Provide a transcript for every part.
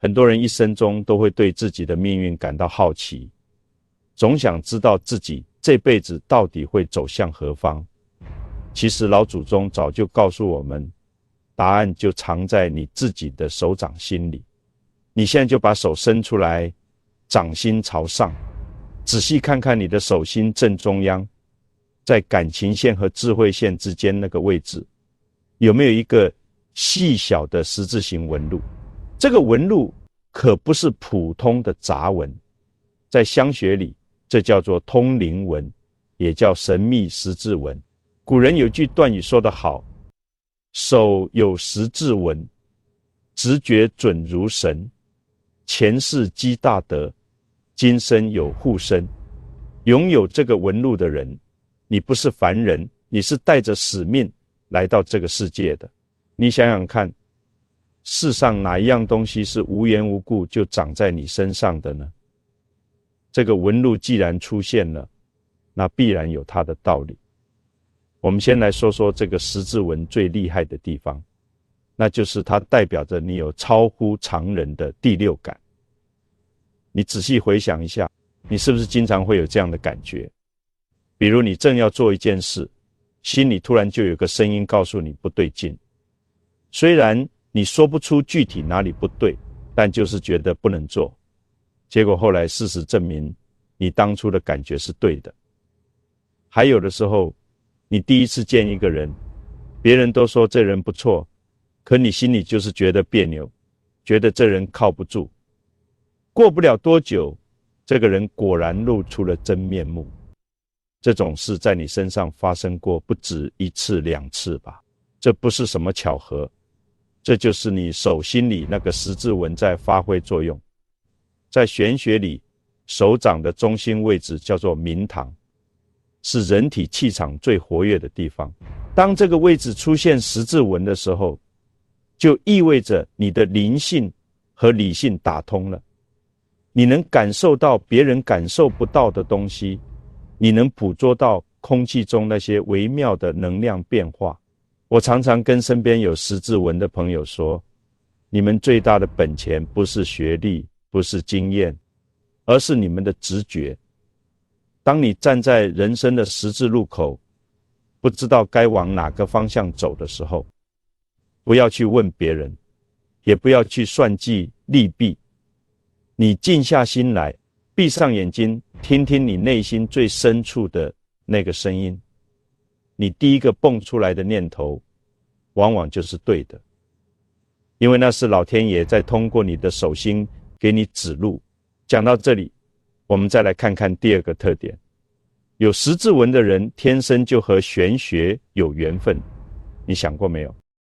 很多人一生中都会对自己的命运感到好奇，总想知道自己这辈子到底会走向何方。其实老祖宗早就告诉我们，答案就藏在你自己的手掌心里。你现在就把手伸出来，掌心朝上，仔细看看你的手心正中央，在感情线和智慧线之间那个位置，有没有一个细小的十字形纹路？这个纹路可不是普通的杂纹，在香学里，这叫做通灵纹，也叫神秘十字纹。古人有句断语说得好，手有十字纹，直觉准如神，前世积大德，今生有护身。拥有这个纹路的人，你不是凡人，你是带着使命来到这个世界的。你想想看，世上哪一样东西是无缘无故就长在你身上的呢？这个纹路既然出现了，那必然有它的道理。我们先来说说这个十字纹最厉害的地方，那就是它代表着你有超乎常人的第六感。你仔细回想一下，你是不是经常会有这样的感觉？比如你正要做一件事，心里突然就有个声音告诉你不对劲，虽然你说不出具体哪里不对，但就是觉得不能做。结果后来事实证明，你当初的感觉是对的。还有的时候，你第一次见一个人，别人都说这人不错，可你心里就是觉得别扭，觉得这人靠不住。过不了多久，这个人果然露出了真面目。这种事在你身上发生过不止一次两次吧？这不是什么巧合，这就是你手心里那个十字纹在发挥作用。在玄学里，手掌的中心位置叫做明堂，是人体气场最活跃的地方。当这个位置出现十字纹的时候，就意味着你的灵性和理性打通了。你能感受到别人感受不到的东西，你能捕捉到空气中那些微妙的能量变化。我常常跟身边有十字纹的朋友说，你们最大的本钱不是学历，不是经验，而是你们的直觉。当你站在人生的十字路口，不知道该往哪个方向走的时候，不要去问别人，也不要去算计利弊，你静下心来，闭上眼睛，听听你内心最深处的那个声音。你第一个蹦出来的念头，往往就是对的，因为那是老天爷在通过你的手心给你指路。讲到这里，我们再来看看第二个特点。有十字纹的人天生就和玄学有缘分。你想过没有？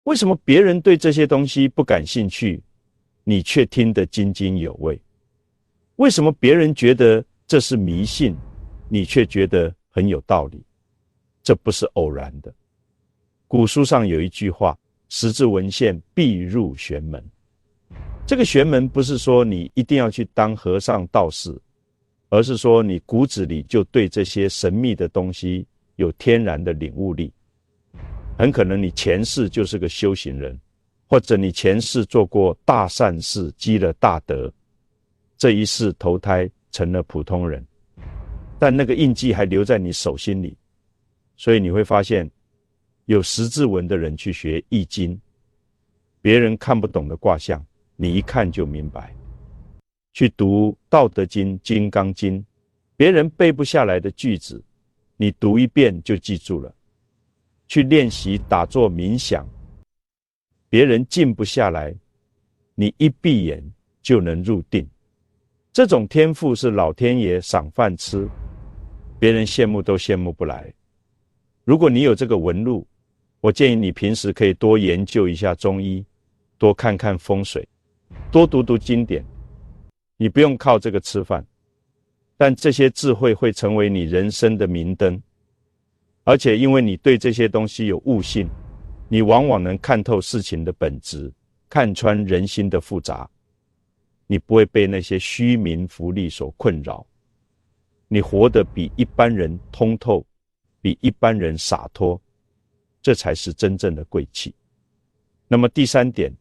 为什么别人对这些东西不感兴趣，你却听得津津有味？为什么别人觉得这是迷信，你却觉得很有道理？这不是偶然的。古书上有一句话，十字纹线必入玄门。这个玄门不是说你一定要去当和尚道士，而是说你骨子里就对这些神秘的东西有天然的领悟力。很可能你前世就是个修行人，或者你前世做过大善事，积了大德，这一世投胎成了普通人，但那个印记还留在你手心里。所以你会发现，有十字纹的人去学易经，别人看不懂的卦象，你一看就明白。去读道德经、金刚经，别人背不下来的句子，你读一遍就记住了。去练习打坐冥想，别人静不下来，你一闭眼就能入定。这种天赋是老天爷赏饭吃，别人羡慕都羡慕不来。如果你有这个纹路，我建议你平时可以多研究一下中医，多看看风水，多读读经典。你不用靠这个吃饭，但这些智慧会成为你人生的明灯。而且因为你对这些东西有悟性，你往往能看透事情的本质，看穿人心的复杂。你不会被那些虚名浮利所困扰，你活得比一般人通透，比一般人洒脱，这才是真正的贵气。那么第三点，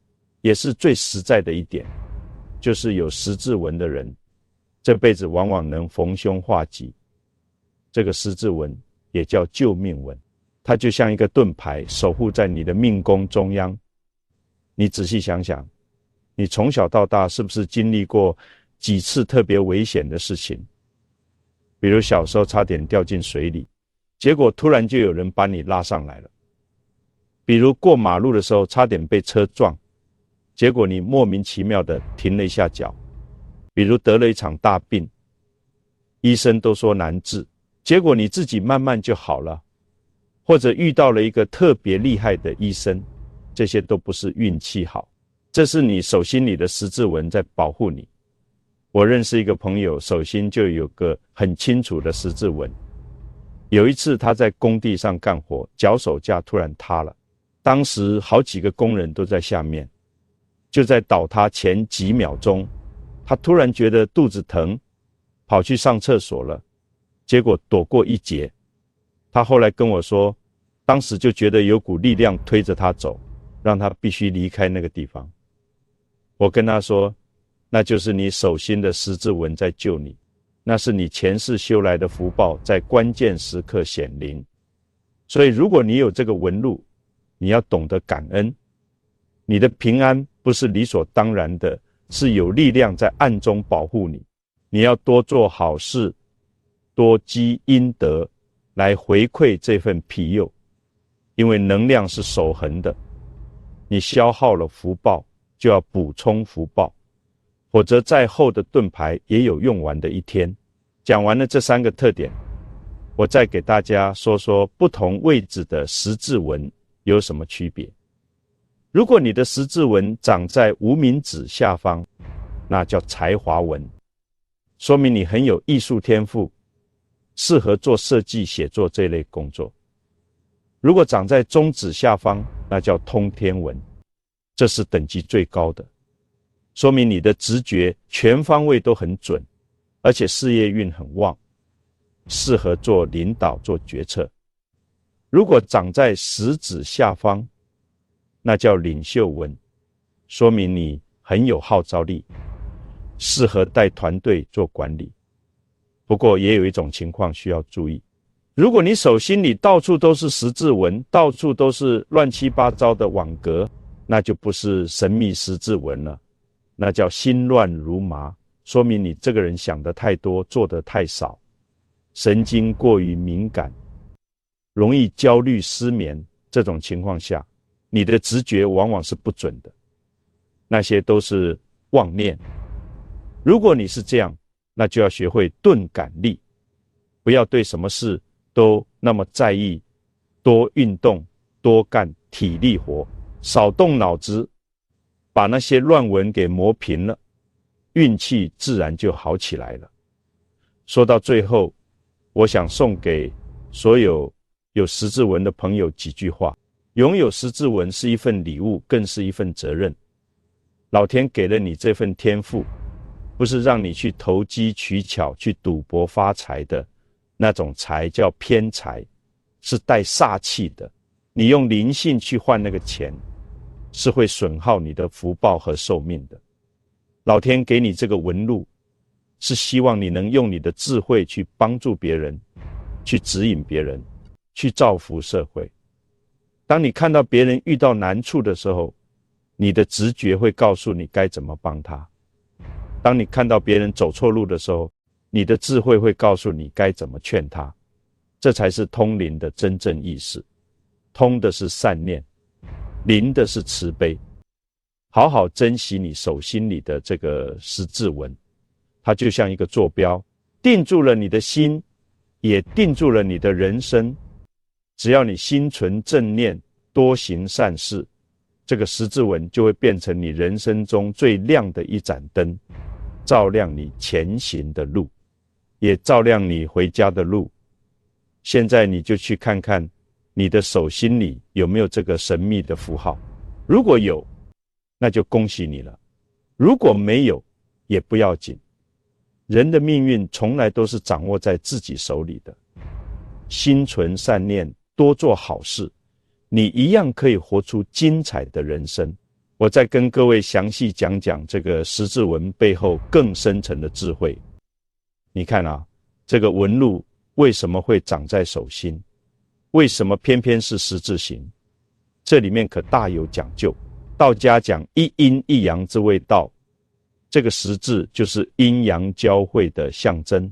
也是最实在的一点，就是有十字纹的人，这辈子往往能逢凶化吉。这个十字纹也叫救命纹，它就像一个盾牌，守护在你的命宫中央。你仔细想想，你从小到大是不是经历过几次特别危险的事情？比如小时候差点掉进水里，结果突然就有人把你拉上来了。比如过马路的时候差点被车撞，结果你莫名其妙的停了一下脚。比如得了一场大病，医生都说难治，结果你自己慢慢就好了。或者遇到了一个特别厉害的医生，这些都不是运气好，这是你手心里的十字纹在保护你。我认识一个朋友，手心就有个很清楚的十字纹。有一次他在工地上干活，脚手架突然塌了，当时好几个工人都在下面，就在倒塌前几秒钟，他突然觉得肚子疼，跑去上厕所了，结果躲过一劫。他后来跟我说，当时就觉得有股力量推着他走，让他必须离开那个地方。我跟他说，那就是你手心的十字纹在救你，那是你前世修来的福报，在关键时刻显灵。所以如果你有这个纹路，你要懂得感恩。你的平安不是理所当然的，是有力量在暗中保护你。你要多做好事，多积阴德，来回馈这份庇佑。因为能量是守恒的，你消耗了福报，就要补充福报，否则再厚的盾牌也有用完的一天。讲完了这三个特点，我再给大家说说不同位置的十字纹有什么区别。如果你的十字纹长在无名指下方，那叫才华纹，说明你很有艺术天赋，适合做设计、写作这类工作。如果长在中指下方，那叫通天纹，这是等级最高的，说明你的直觉全方位都很准，而且事业运很旺，适合做领导、做决策。如果长在食指下方，那叫领袖纹，说明你很有号召力，适合带团队做管理。不过也有一种情况需要注意，如果你手心里到处都是十字纹，到处都是乱七八糟的网格，那就不是神秘十字纹了，那叫心乱如麻，说明你这个人想得太多，做得太少，神经过于敏感，容易焦虑失眠。这种情况下，你的直觉往往是不准的，那些都是妄念。如果你是这样，那就要学会钝感力，不要对什么事都那么在意，多运动，多干体力活，少动脑子，把那些乱纹给磨平了，运气自然就好起来了。说到最后，我想送给所有有十字纹的朋友几句话。拥有十字纹是一份礼物，更是一份责任。老天给了你这份天赋，不是让你去投机取巧，去赌博发财的，那种财叫偏财，是带煞气的。你用灵性去换那个钱，是会损耗你的福报和寿命的。老天给你这个纹路，是希望你能用你的智慧去帮助别人，去指引别人，去造福社会。当你看到别人遇到难处的时候，你的直觉会告诉你该怎么帮他。当你看到别人走错路的时候，你的智慧会告诉你该怎么劝他。这才是通灵的真正意思。通的是善念，灵的是慈悲。好好珍惜你手心里的这个十字纹，它就像一个坐标，定住了你的心，也定住了你的人生。只要你心存正念，多行善事，这个十字纹就会变成你人生中最亮的一盏灯，照亮你前行的路，也照亮你回家的路。现在你就去看看你的手心里有没有这个神秘的符号，如果有，那就恭喜你了；如果没有，也不要紧。人的命运从来都是掌握在自己手里的。心存善念，多做好事，你一样可以活出精彩的人生。我再跟各位详细讲讲这个十字纹背后更深层的智慧。你看啊，这个纹路为什么会长在手心？为什么偏偏是十字形？这里面可大有讲究。道家讲一阴一阳之谓道，这个十字就是阴阳交汇的象征。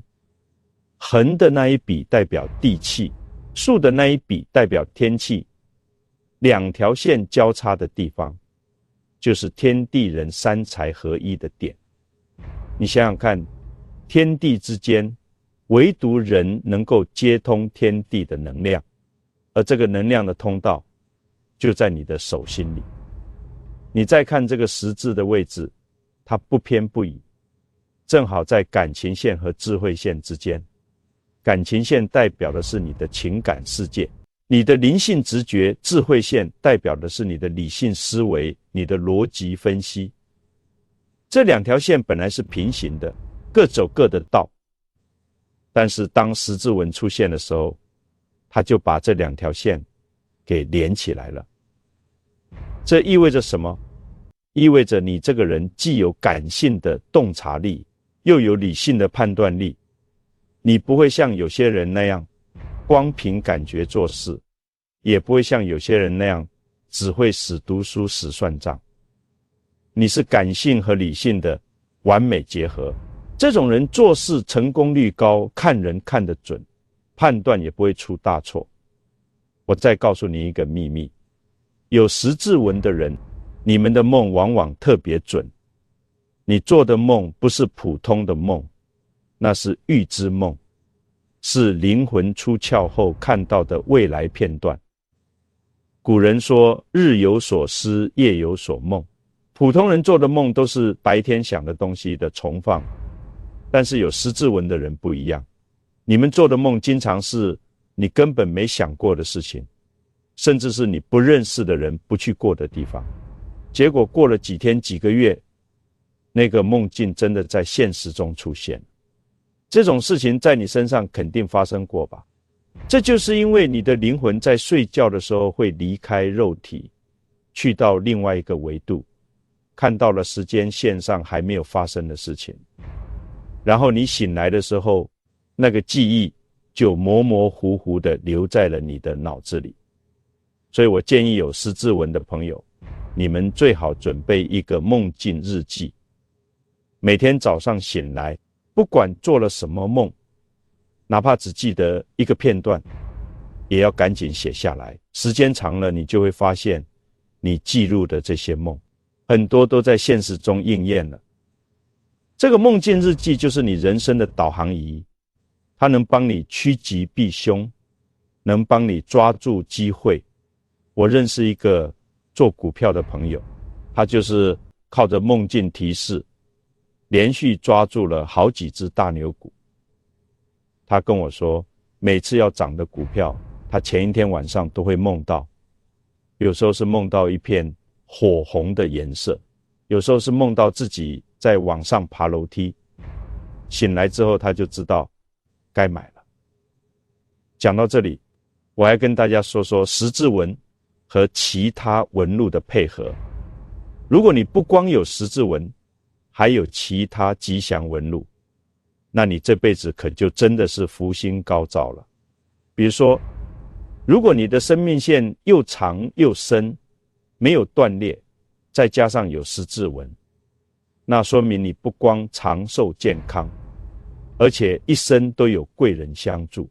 横的那一笔代表地气，竖的那一笔代表天气，两条线交叉的地方就是天地人三才合一的点。你想想看，天地之间唯独人能够接通天地的能量，而这个能量的通道就在你的手心里。你再看这个十字的位置，它不偏不倚，正好在感情线和智慧线之间。感情线代表的是你的情感世界，你的灵性直觉；智慧线代表的是你的理性思维，你的逻辑分析。这两条线本来是平行的，各走各的道，但是当十字纹出现的时候，他就把这两条线给连起来了。这意味着什么？意味着你这个人既有感性的洞察力，又有理性的判断力。你不会像有些人那样光凭感觉做事，也不会像有些人那样只会死读书死算账。你是感性和理性的完美结合，这种人做事成功率高，看人看得准，判断也不会出大错。我再告诉你一个秘密，有十字纹的人，你们的梦往往特别准。你做的梦不是普通的梦，那是预知梦，是灵魂出窍后看到的未来片段。古人说日有所思，夜有所梦。普通人做的梦都是白天想的东西的重放，但是有十字纹的人不一样，你们做的梦经常是你根本没想过的事情，甚至是你不认识的人不去过的地方。结果过了几天几个月，那个梦境真的在现实中出现。这种事情在你身上肯定发生过吧？这就是因为你的灵魂在睡觉的时候会离开肉体，去到另外一个维度，看到了时间线上还没有发生的事情，然后你醒来的时候，那个记忆就模模糊糊地留在了你的脑子里。所以我建议有十字纹的朋友，你们最好准备一个梦境日记，每天早上醒来，不管做了什么梦，哪怕只记得一个片段，也要赶紧写下来。时间长了，你就会发现你记录的这些梦很多都在现实中应验了。这个梦境日记就是你人生的导航仪，它能帮你趋吉避凶，能帮你抓住机会。我认识一个做股票的朋友，他就是靠着梦境提示，连续抓住了好几只大牛股。他跟我说，每次要涨的股票，他前一天晚上都会梦到，有时候是梦到一片火红的颜色，有时候是梦到自己在往上爬楼梯，醒来之后他就知道该买了。讲到这里，我还跟大家说说十字纹和其他纹路的配合。如果你不光有十字纹，还有其他吉祥纹路，那你这辈子可就真的是福星高照了。比如说，如果你的生命线又长又深，没有断裂，再加上有十字纹，那说明你不光长寿健康，而且一生都有贵人相助。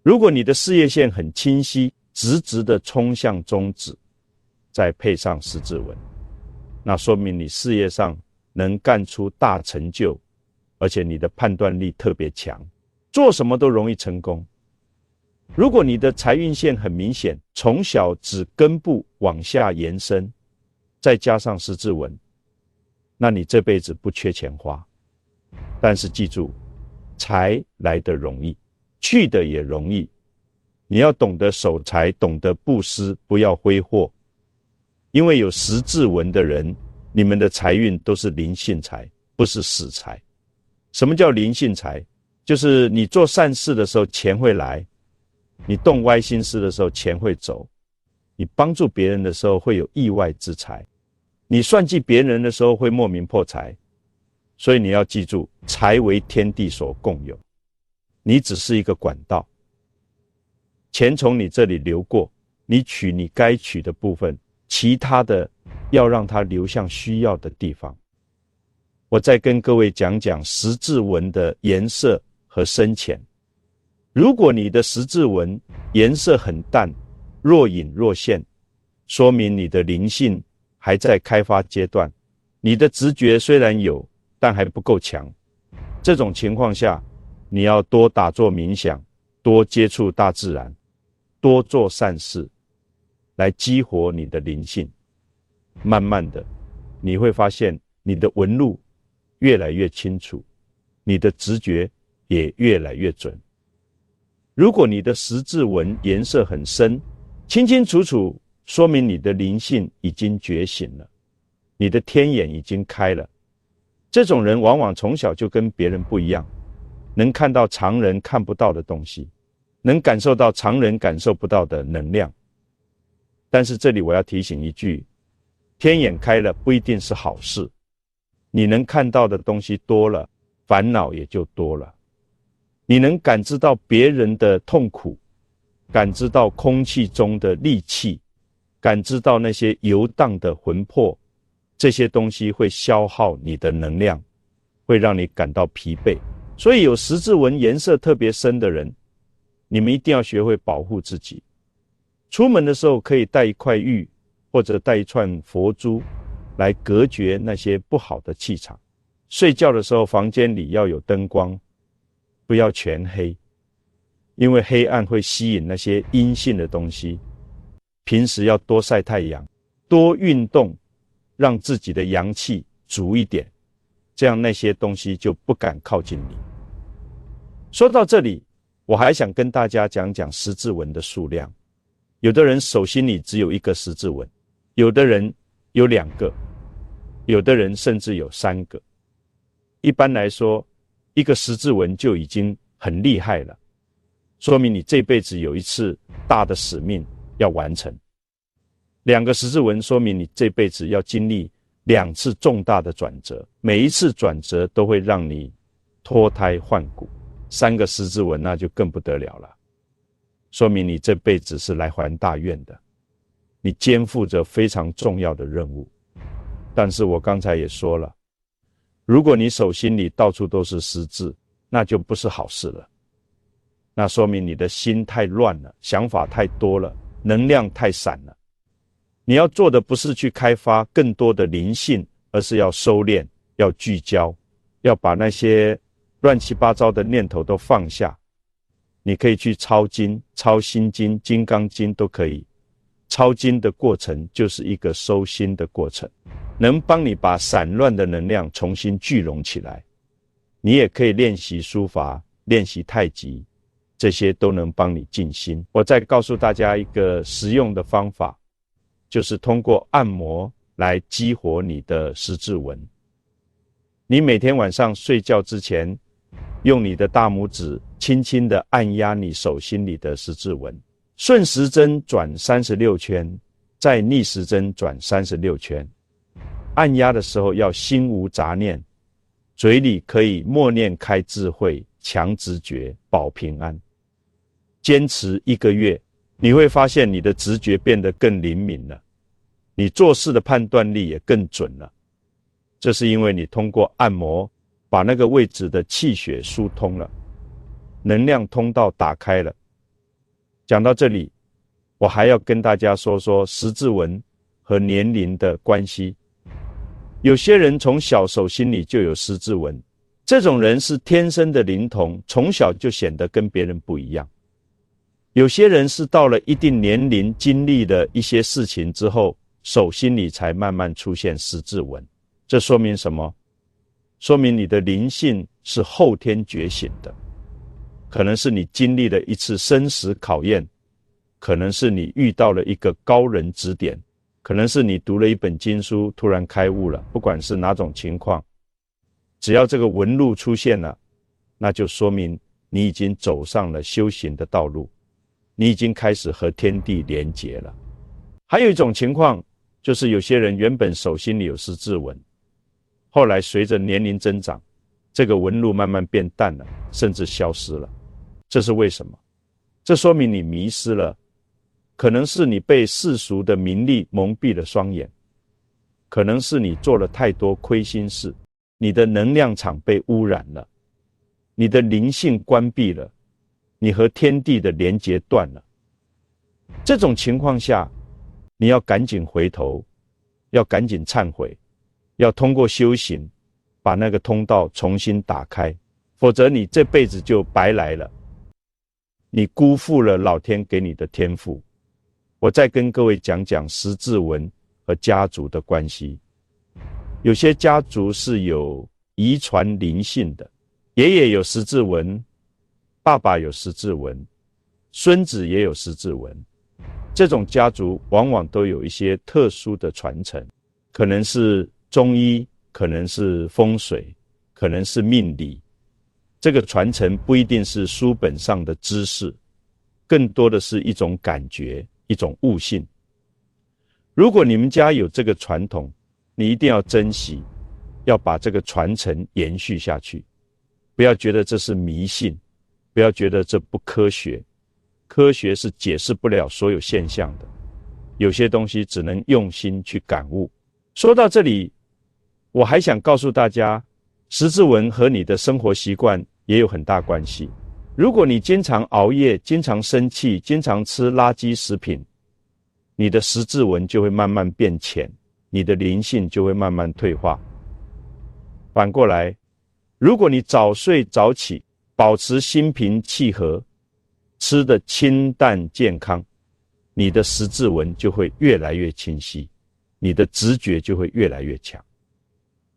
如果你的事业线很清晰，直直的冲向宗旨，再配上十字纹，那说明你事业上能干出大成就，而且你的判断力特别强，做什么都容易成功。如果你的财运线很明显，从小指根部往下延伸，再加上十字纹，那你这辈子不缺钱花。但是记住，财来得容易，去的也容易。你要懂得守财，懂得布施，不要挥霍。因为有十字纹的人，你们的财运都是灵性财，不是死财。什么叫灵性财？就是你做善事的时候钱会来，你动歪心思的时候钱会走，你帮助别人的时候会有意外之财。你算计别人的时候会莫名破财，所以你要记住，财为天地所共有，你只是一个管道，钱从你这里流过，你取你该取的部分，其他的要让它流向需要的地方。我再跟各位讲讲十字纹的颜色和深浅。如果你的十字纹颜色很淡，若隐若现，说明你的灵性还在开发阶段，你的直觉虽然有，但还不够强。这种情况下，你要多打坐冥想，多接触大自然，多做善事，来激活你的灵性。慢慢的，你会发现你的纹路越来越清楚，你的直觉也越来越准。如果你的十字纹颜色很深，清清楚楚，说明你的灵性已经觉醒了，你的天眼已经开了。这种人往往从小就跟别人不一样，能看到常人看不到的东西，能感受到常人感受不到的能量。但是这里我要提醒一句，天眼开了不一定是好事，你能看到的东西多了，烦恼也就多了。你能感知到别人的痛苦，感知到空气中的戾气，感知到那些游荡的魂魄，这些东西会消耗你的能量，会让你感到疲惫。所以有十字纹颜色特别深的人，你们一定要学会保护自己。出门的时候可以带一块玉，或者带一串佛珠，来隔绝那些不好的气场。睡觉的时候房间里要有灯光，不要全黑，因为黑暗会吸引那些阴性的东西。平时要多晒太阳，多运动，让自己的阳气足一点，这样那些东西就不敢靠近你。说到这里，我还想跟大家讲讲十字纹的数量。有的人手心里只有一个十字纹，有的人有2个，有的人甚至有3个。一般来说，一个十字纹就已经很厉害了，说明你这辈子有一次大的使命要完成。2个十字纹说明你这辈子要经历2次重大的转折，每一次转折都会让你脱胎换骨。3个十字纹那就更不得了了，说明你这辈子是来还大愿的，你肩负着非常重要的任务。但是我刚才也说了，如果你手心里到处都是十字，那就不是好事了，那说明你的心太乱了，想法太多了，能量太散了。你要做的不是去开发更多的灵性，而是要收敛，要聚焦，要把那些乱七八糟的念头都放下。你可以去抄经，抄心经、金刚经都可以。抄经的过程就是一个收心的过程，能帮你把散乱的能量重新聚拢起来。你也可以练习书法，练习太极，这些都能帮你静心。我再告诉大家一个实用的方法，就是通过按摩来激活你的十字纹。你每天晚上睡觉之前，用你的大拇指轻轻地按压你手心里的十字纹，顺时针转36圈，再逆时针转36圈。按压的时候要心无杂念，嘴里可以默念开智慧，强直觉，保平安。坚持1个月，你会发现你的直觉变得更灵敏了，你做事的判断力也更准了。这是因为你通过按摩把那个位置的气血疏通了，能量通道打开了。讲到这里，我还要跟大家说说十字纹和年龄的关系。有些人从小手心里就有十字纹，这种人是天生的灵童，从小就显得跟别人不一样。有些人是到了一定年龄，经历了一些事情之后，手心里才慢慢出现十字纹。这说明什么？说明你的灵性是后天觉醒的，可能是你经历了一次生死考验，可能是你遇到了一个高人指点，可能是你读了一本经书突然开悟了。不管是哪种情况，只要这个纹路出现了，那就说明你已经走上了修行的道路，你已经开始和天地连结了。还有一种情况，就是有些人原本手心里有十字纹，后来随着年龄增长，这个纹路慢慢变淡了，甚至消失了。这是为什么？这说明你迷失了，可能是你被世俗的名利蒙蔽了双眼，可能是你做了太多亏心事，你的能量场被污染了，你的灵性关闭了，你和天地的连结断了。这种情况下，你要赶紧回头，要赶紧忏悔，要通过修行把那个通道重新打开，否则你这辈子就白来了，你辜负了老天给你的天赋。我再跟各位讲讲十字纹和家族的关系。有些家族是有遗传灵性的，爷爷有十字纹，爸爸有十字纹，孙子也有十字纹。这种家族往往都有一些特殊的传承，可能是中医，可能是风水，可能是命理。这个传承不一定是书本上的知识，更多的是一种感觉，一种悟性。如果你们家有这个传统，你一定要珍惜，要把这个传承延续下去。不要觉得这是迷信，不要觉得这不科学。科学是解释不了所有现象的，有些东西只能用心去感悟。说到这里，我还想告诉大家，十字纹和你的生活习惯也有很大关系。如果你经常熬夜，经常生气，经常吃垃圾食品，你的十字纹就会慢慢变浅，你的灵性就会慢慢退化。反过来，如果你早睡早起，保持心平气和，吃得清淡健康，你的十字纹就会越来越清晰，你的直觉就会越来越强。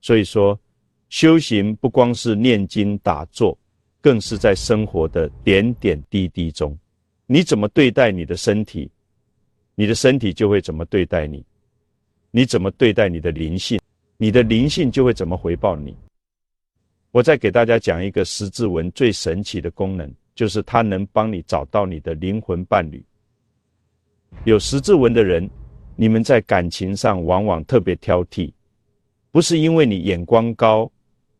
所以说，修行不光是念经打坐，更是在生活的点点滴滴中。你怎么对待你的身体，你的身体就会怎么对待你。你怎么对待你的灵性，你的灵性就会怎么回报你。我再给大家讲一个十字纹最神奇的功能，就是它能帮你找到你的灵魂伴侣。有十字纹的人，你们在感情上往往特别挑剔，不是因为你眼光高，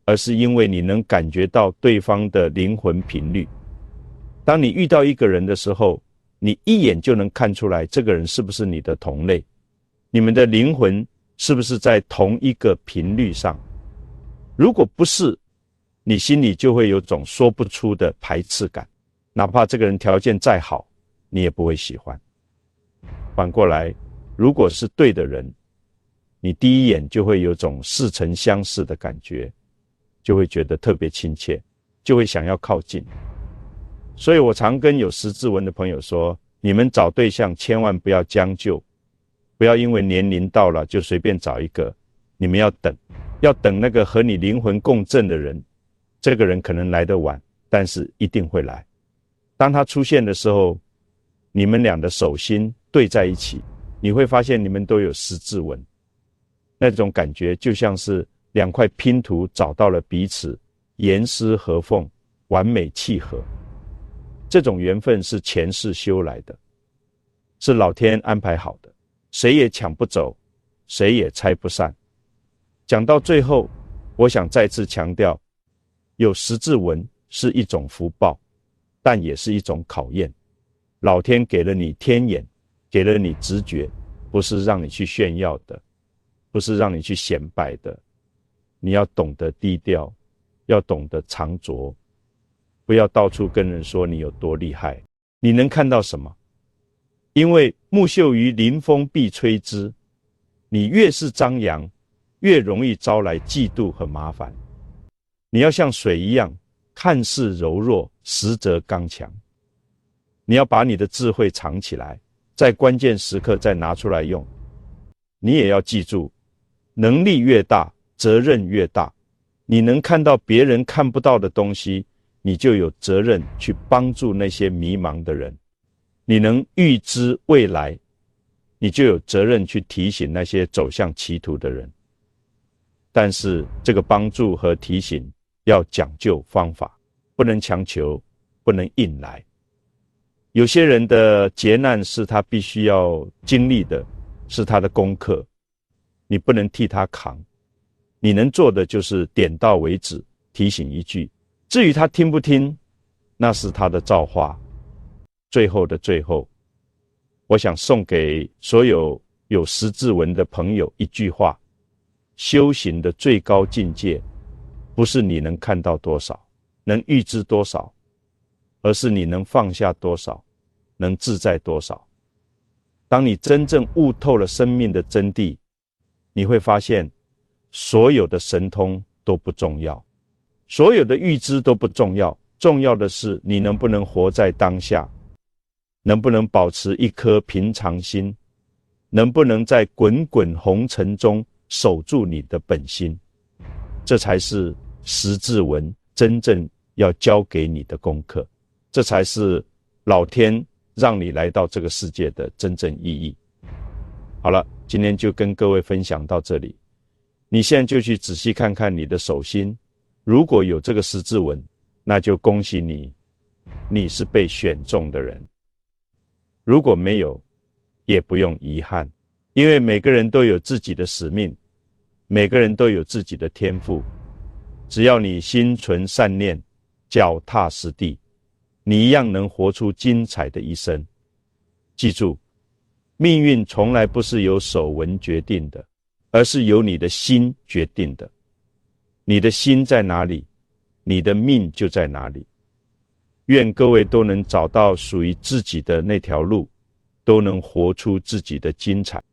而是因为你能感觉到对方的灵魂频率。当你遇到一个人的时候，你一眼就能看出来这个人是不是你的同类，你们的灵魂是不是在同一个频率上。如果不是，你心里就会有种说不出的排斥感，哪怕这个人条件再好，你也不会喜欢。反过来，如果是对的人，你第一眼就会有种似曾相识的感觉，就会觉得特别亲切，就会想要靠近。所以我常跟有十字纹的朋友说，你们找对象千万不要将就，不要因为年龄到了就随便找一个，你们要等那个和你灵魂共振的人。这个人可能来得晚，但是一定会来。当他出现的时候，你们俩的手心对在一起，你会发现你们都有十字纹。那种感觉就像是两块拼图找到了彼此，严丝合缝，完美契合。这种缘分是前世修来的，是老天安排好的，谁也抢不走，谁也拆不散。讲到最后，我想再次强调，有十字纹是一种福报，但也是一种考验。老天给了你天眼，给了你直觉，不是让你去炫耀的，不是让你去显摆的。你要懂得低调，要懂得藏拙，不要到处跟人说你有多厉害。你能看到什么？因为木秀于林，风必摧之。你越是张扬，越容易招来嫉妒和麻烦。你要像水一样，看似柔弱，实则刚强。你要把你的智慧藏起来，在关键时刻再拿出来用。你也要记住，能力越大，责任越大。你能看到别人看不到的东西，你就有责任去帮助那些迷茫的人。你能预知未来，你就有责任去提醒那些走向歧途的人。但是这个帮助和提醒要讲究方法，不能强求，不能硬来。有些人的劫难是他必须要经历的，是他的功课，你不能替他扛，你能做的就是点到为止，提醒一句。至于他听不听，那是他的造化。最后的最后，我想送给所有有十字纹的朋友一句话：修行的最高境界，不是你能看到多少，能预知多少，而是你能放下多少，能自在多少。当你真正悟透了生命的真谛，你会发现所有的神通都不重要，所有的预知都不重要，重要的是你能不能活在当下，能不能保持一颗平常心，能不能在滚滚红尘中守住你的本心。这才是十字纹真正要教给你的功课，这才是老天让你来到这个世界的真正意义。好了，今天就跟各位分享到这里。你现在就去仔细看看你的手心，如果有这个十字纹，那就恭喜你，你是被选中的人。如果没有，也不用遗憾，因为每个人都有自己的使命，每个人都有自己的天赋。只要你心存善念，脚踏实地，你一样能活出精彩的一生。记住，命运从来不是由手纹决定的，而是由你的心决定的。你的心在哪里，你的命就在哪里。愿各位都能找到属于自己的那条路，都能活出自己的精彩。